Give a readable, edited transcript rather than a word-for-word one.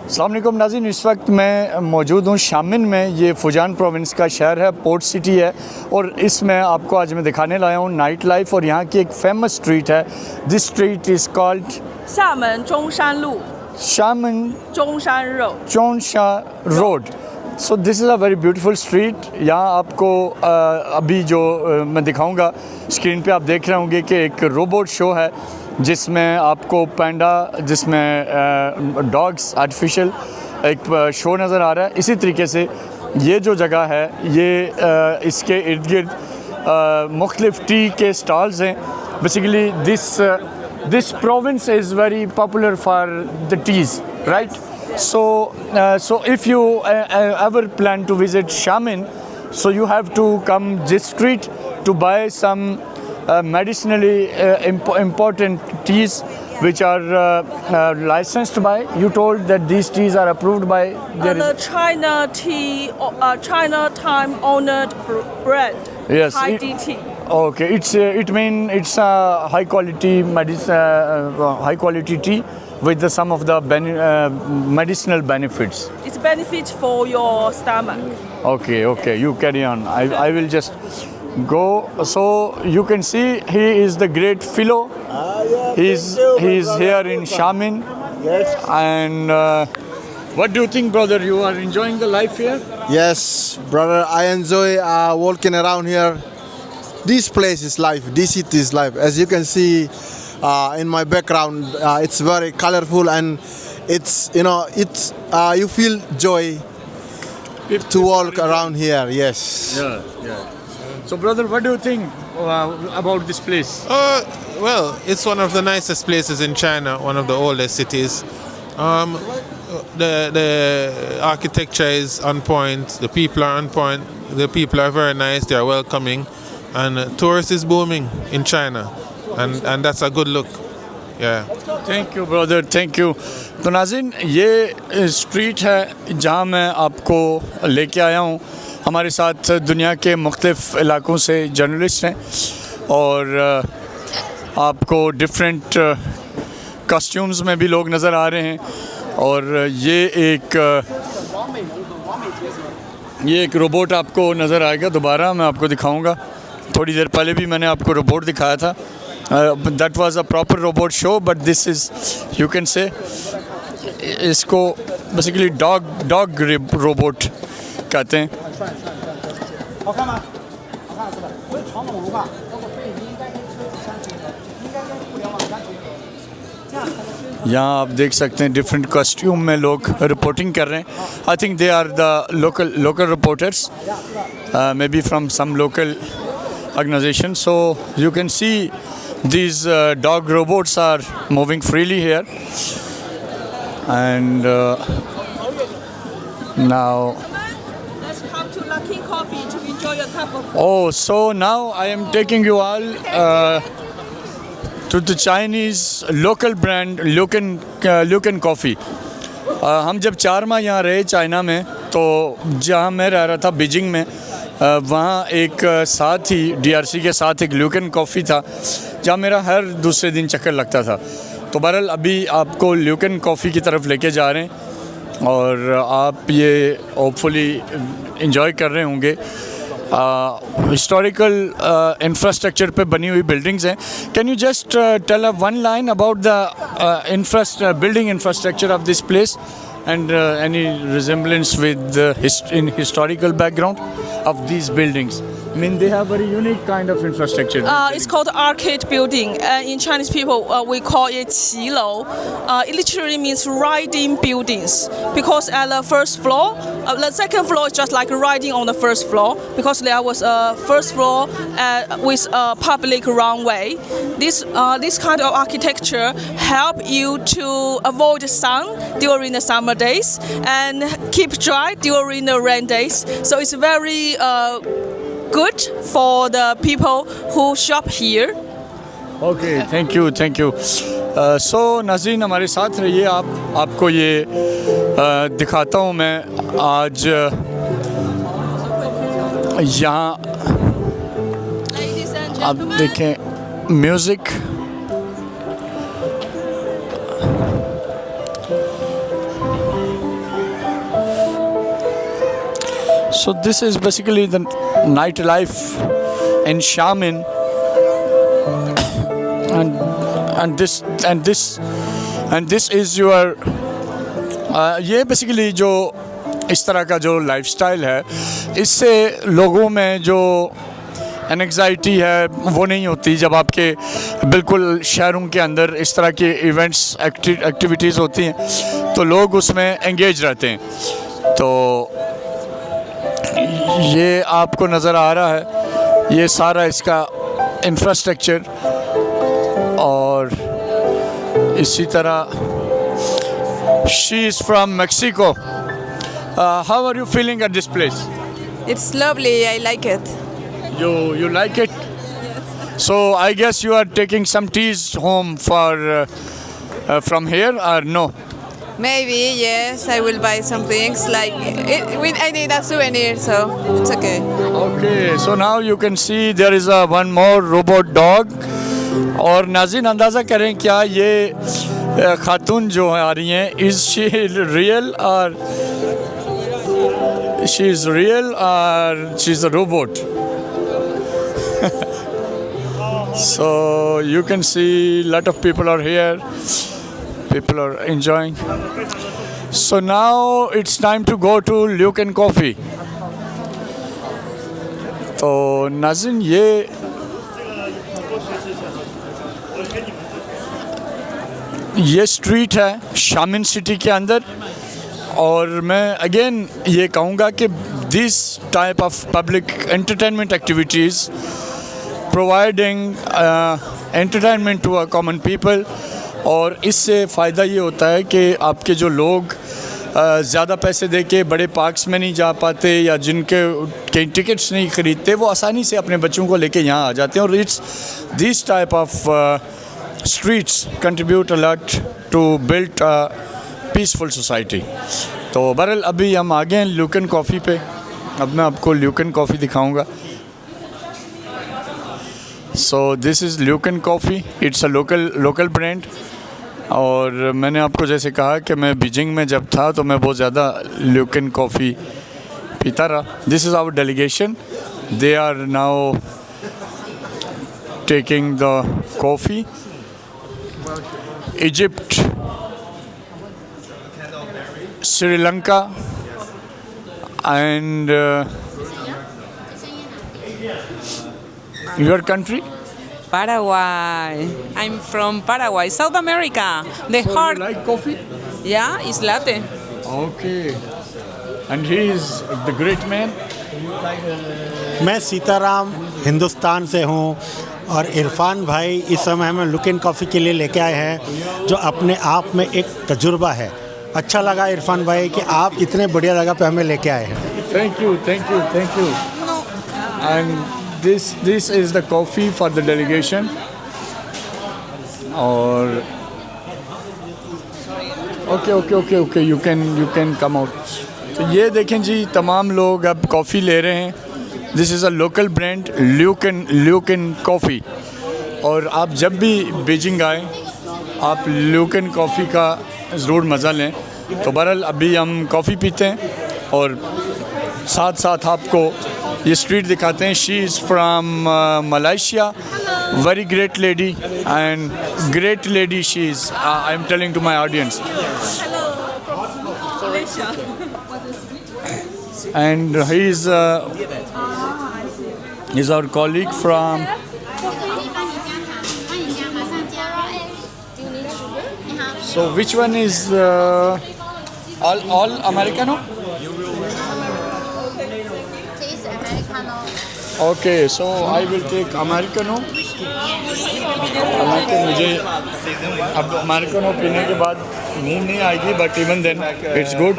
अस्सलाम वालेकुम नाज़रीन, इस वक्त मैं मौजूद हूँ शामिन में। ये फुजान प्रोविंस का शहर है, पोर्ट सिटी है और इसमें आपको आज मैं दिखाने लाया हूँ नाइट लाइफ। और यहाँ की एक फेमस स्ट्रीट है। This street is called 厦门中山路 Xiamen 中山肉 चौनशा road. So this is a very beautiful street. यहाँ आपको अभी जो मैं दिखाऊंगा स्क्रीन पे आप देख रहे होंगे कि एक रोबोट शो है जिसमें आपको पैंडा, जिसमें डॉग्स आर्टिफिशियल एक शो नज़र आ रहा है। इसी तरीके से ये जो जगह है ये इसके इर्द गिर्द मुख्तलिफ टी के स्टॉल्स हैं। Basically this province is very popular for the teas, right? So if you ever plan to visit Shamin, so you have to come this street to buy some medicinally important teas which are licensed by. You told that these teas are approved by the China tea, China time honored brand. Yes, High D tea. Okay, it's a high quality high quality tea with some of the medicinal benefits. It's benefit for your stomach. Okay, you carry on. I will just go. So you can see he is the great Philo. He's here in Shamin. Yes. And what do you think, brother? You are enjoying the life here? Yes, brother. I enjoy walking around here. This place is life. This city is life. As you can see in my background, it's very colorful and it's you feel joy to walk around here. Yes. Yeah. So, brother, what do you think about this place? Well, it's one of the nicest places in China, one of the oldest cities. The architecture is on point, the people are on point, the people are very nice, they are welcoming, and tourist is booming in China, and that's a good look. Yeah. Thank you brother, thank you. तो नाज़रीन, ये street है जहाँ मैं आपको लेके आया हूँ। हमारे साथ दुनिया के मुख्तलिफ़ इलाकों से जर्नलिस्ट हैं और आपको डिफरेंट कॉस्ट्यूम्स में भी लोग नज़र आ रहे हैं। और ये एक रोबोट आपको नज़र आएगा। दोबारा मैं आपको दिखाऊंगा। थोड़ी देर पहले भी मैंने आपको रोबोट दिखाया था। That was a proper robot show, but this is, you can say, इसको बेसिकली डॉग रोबोट कहते हैं। यहाँ आप देख सकते हैं डिफरेंट कॉस्ट्यूम में लोग रिपोर्टिंग कर रहे हैं। I think they are the local reporters, maybe from some local organization. So you can see these dog robots are moving freely here, and now Let's come to Lucky Coffee to enjoy a cup of coffee. oh, so now I am taking you all to the Chinese local brand Lucan Coffee. हम जब 4 माह यहाँ रहे China में, तो जहाँ मैं रह रहा था बीजिंग में, वहाँ एक साथ ही DRC के साथ एक ल्यूकन कॉफ़ी था जहाँ मेरा हर दूसरे दिन चक्कर लगता था। तो बहरहाल अभी आपको ल्यूकन कॉफ़ी की तरफ लेके जा रहे हैं और आप ये होपफुली इंजॉय कर रहे होंगे। हिस्टोरिकल इंफ्रास्ट्रक्चर पे बनी हुई बिल्डिंग्स हैं। Can you just tell a one line about the building infrastructure of this place and any resemblance with the historical background of these buildings? I mean, they have very unique kind of infrastructure. It's called arcade building. In Chinese people, we call it 骑楼. It literally means riding buildings because at the first floor, the second floor is just like riding on the first floor because there was a first floor with a public runway. This kind of architecture help you to avoid the sun during the summer days and keep dry during the rain days. So it's very good for the people who shop here. Okay, thank you. So नाज़रीन, हमारे साथ रहिए। आपको ये दिखाता हूँ मैं आज यहाँ। आप देखें music, So this is basically the nightlife in Xiamen, and this is your ये बेसिकली जो इस तरह का जो लाइफस्टाइल है, इससे लोगों में जो एंग्जाइटी है वो नहीं होती। जब आपके बिल्कुल शहरों के अंदर इस तरह के इवेंट्स एक्टिविटीज़ होती हैं तो लोग उसमें एंगेज रहते हैं। तो ये आपको नज़र आ रहा है, ये सारा इसका इंफ्रास्ट्रक्चर, और इसी तरह she is from Mexico. How are you feeling at this place? It's lovely. I like it. You like it? So I guess you are taking some teas home for from here, or no? Maybe yes. I will buy some things like I need a souvenir, so it's okay. Okay, so now you can see there is a one more robot dog. और नाज़रीन अंदाज़ा करें क्या ये खातून जो आ रही हैं, is she real or she is real or she is a robot? So you can see lot of people are here, people are enjoying. So now it's time to go to Luke and Coffee. तो नाज़रीन ये street है शामिन city के अंदर, और मैं again ये कहूँगा कि this type of public entertainment activities providing entertainment to a common people, और इससे फ़ायदा ये होता है कि आपके जो लोग ज़्यादा पैसे दे के बड़े पार्क्स में नहीं जा पाते या जिनके कई टिकट्स नहीं ख़रीदते, वो आसानी से अपने बच्चों को लेके यहाँ आ जाते हैं। और it's this type of streets contribute a lot to build a peaceful society. तो बहरहाल अभी हम आ गए हैं ल्यूकन कॉफ़ी पे। अब मैं आपको ल्यूकन कॉफ़ी दिखाऊंगा। So this is Luckin coffee, it's a local brand। और मैंने आपको जैसे कहा कि मैं बीजिंग में जब था तो मैं बहुत ज़्यादा ल्यूकन कॉफ़ी पीता रहा। This is our delegation. They are now taking the coffee. Egypt, Sri Lanka, and your country? Paraguay. I'm from Paraguay, South America. The So heart. you like coffee? Yeah, it's latte. Okay. And he is the great man. मैं सीताराम हिंदुस्तान से हूँ, और इरफान भाई इस समय हमें Lukin coffee के लिए लेके आए हैं, जो अपने आप में एक तजुर्बा है। अच्छा लगा इरफान भाई कि आप इतने बढ़िया जगह पे हमें लेके आए हैं। Thank you. And this is the coffee for the delegation. और okay. You can come out. तो ये देखें जी, तमाम लोग अब कॉफ़ी ले रहे हैं। This is a local brand Luckin coffee, और आप जब भी बीजिंग आएँ आप ल्यूकन कॉफ़ी का ज़रूर मज़ा लें। तो बहरहाल अभी हम कॉफ़ी पीते हैं और साथ साथ आपको ये स्ट्रीट दिखाते हैं। She is from Malaysia, very great lady and great lady she is. I am telling to my audience. And he's our colleague from. So which one is all Americano? Okay, so I will take Americano. हालांकि मुझे अब americano पीने के बाद नींद नहीं आएगी, but even then it's good.